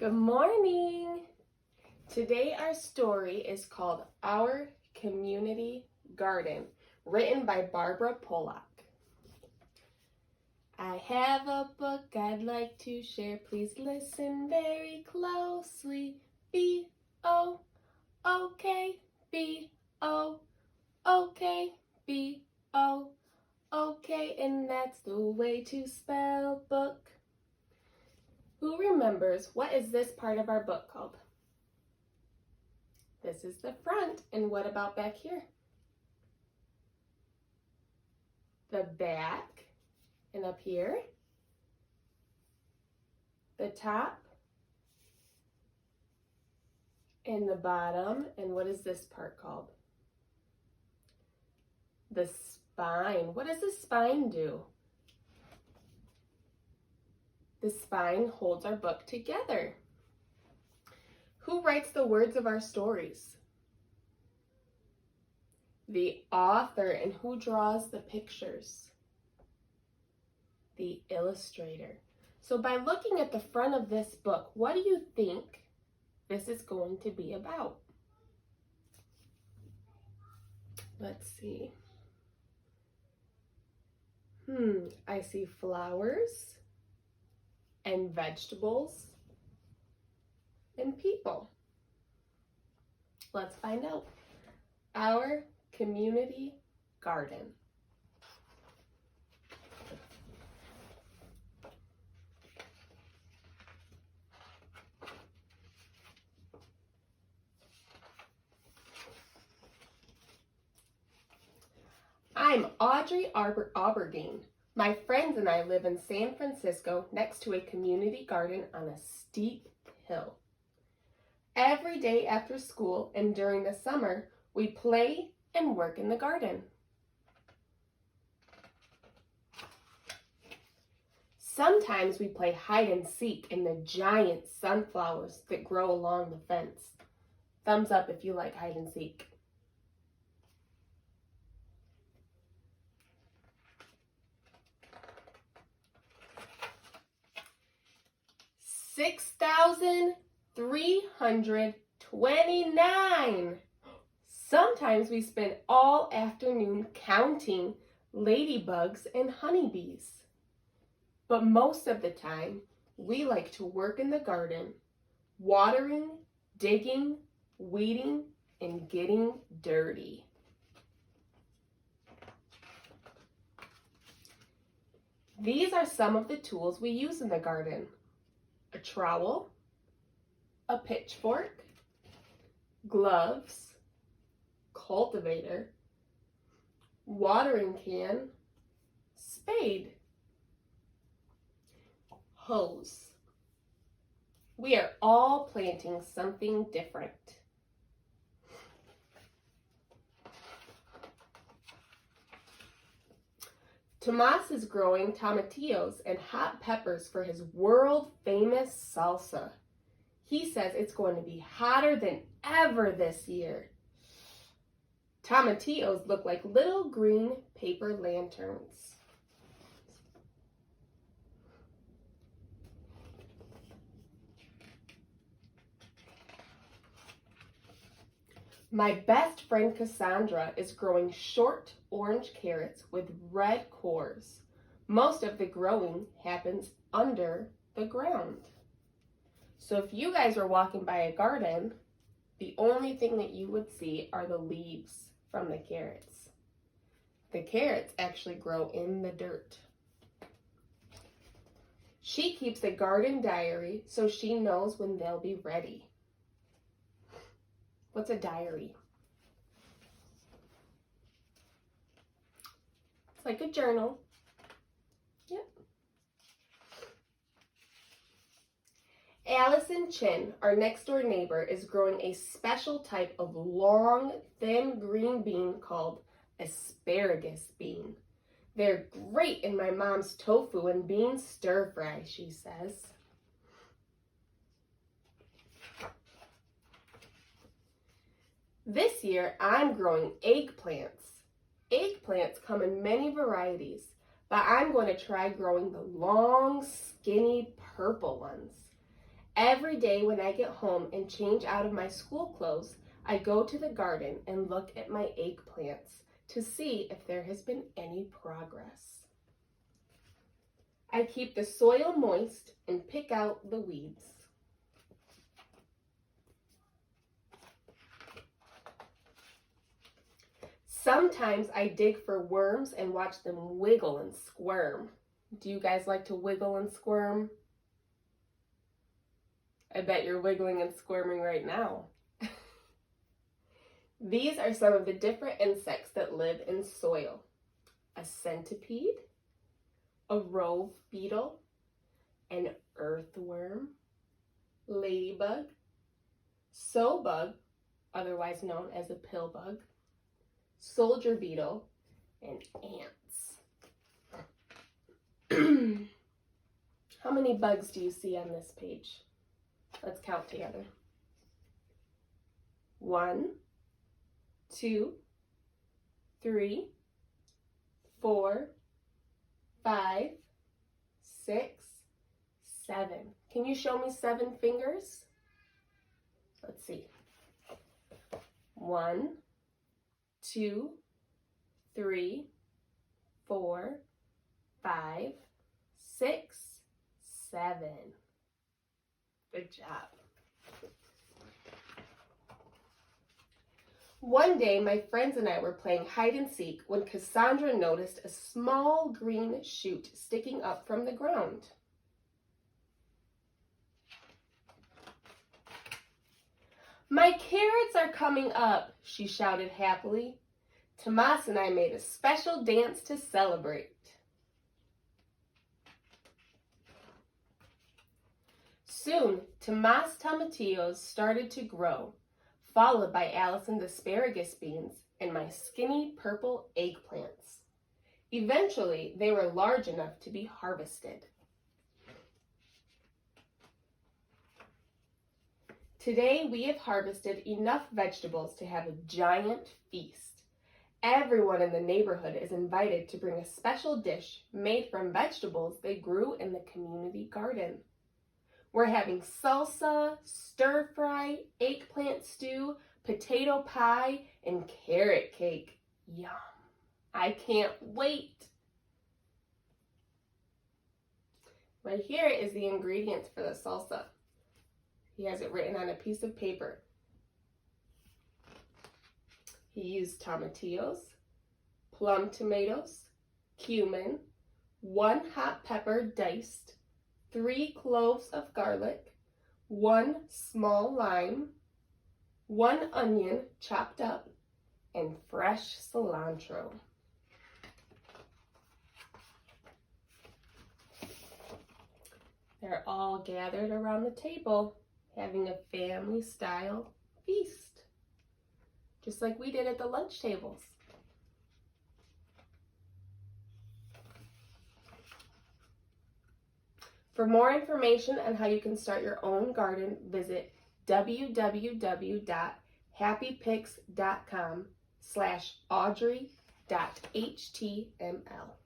Good morning! Today our story is called Our Community Garden, written by Barbara Pollock. I have a book I'd like to share. Please listen very closely. B-O-O-K, B-O-O-K, B-O-O-K, and that's the way to spell book. Who remembers what is this part of our book called? This is the front, and what about back here? The back, and up here? The top, and the bottom, and what is this part called? The spine. What does the spine do? The spine holds our book together. Who writes the words of our stories? The author. And who draws the pictures? The illustrator. So by looking at the front of this book, what do you think this is going to be about? Let's see. I see flowers and vegetables and people. Let's find out. Our community garden. I'm Audrey Aberdeen. My friends and I live in San Francisco next to a community garden on a steep hill. Every day after school and during the summer, we play and work in the garden. Sometimes we play hide and seek in the giant sunflowers that grow along the fence. Thumbs up if you like hide and seek. $6,329. Sometimes we spend all afternoon counting ladybugs and honeybees. But most of the time, we like to work in the garden, watering, digging, weeding, and getting dirty. These are some of the tools we use in the garden. A trowel, a pitchfork, gloves, cultivator, watering can, spade, hose. We are all planting something different. Tomas is growing tomatillos and hot peppers for his world-famous salsa. He says it's going to be hotter than ever this year. Tomatillos look like little green paper lanterns. My best friend Cassandra is growing short orange carrots with red cores. Most of the growing happens under the ground. So if you guys are walking by a garden, the only thing that you would see are the leaves from the carrots. The carrots actually grow in the dirt. She keeps a garden diary so she knows when they'll be ready. What's a diary? It's like a journal. Yep. Allison Chin, our next door neighbor, is growing a special type of long, thin green bean called asparagus bean. They're great in my mom's tofu and bean stir fry, she says. This year, I'm growing eggplants. Eggplants come in many varieties, but I'm going to try growing the long, skinny purple ones. Every day when I get home and change out of my school clothes, I go to the garden and look at my eggplants to see if there has been any progress. I keep the soil moist and pick out the weeds. Sometimes I dig for worms and watch them wiggle and squirm. Do you guys like to wiggle and squirm? I bet you're wiggling and squirming right now. These are some of the different insects that live in soil. A centipede, a rove beetle, an earthworm, ladybug, sowbug, otherwise known as a pillbug, soldier beetle, and ants. How many bugs do you see on this page? Let's count together. 1, 2, 3, 4, 5, 6, 7. Can you show me 7 fingers? Let's see. 1, 2, 3, 4, 5, 6, 7. Good job. One day, my friends and I were playing hide and seek when Cassandra noticed a small green shoot sticking up from the ground. "My carrots are coming up," she shouted happily. Tomas and I made a special dance to celebrate. Soon, Tomas' tomatillos started to grow, followed by Allison's asparagus beans and my skinny purple eggplants. Eventually, they were large enough to be harvested. Today, we have harvested enough vegetables to have a giant feast. Everyone in the neighborhood is invited to bring a special dish made from vegetables they grew in the community garden. We're having salsa, stir fry, eggplant stew, potato pie, and carrot cake. Yum! I can't wait! Right here is the ingredients for the salsa. He has it written on a piece of paper. He used tomatillos, plum tomatoes, cumin, 1 hot pepper diced, 3 cloves of garlic, 1 small lime, 1 onion chopped up, and fresh cilantro. They're all gathered around the table, having a family-style feast, just like we did at the lunch tables. For more information on how you can start your own garden, visit www.happypicks.com/audrey.html.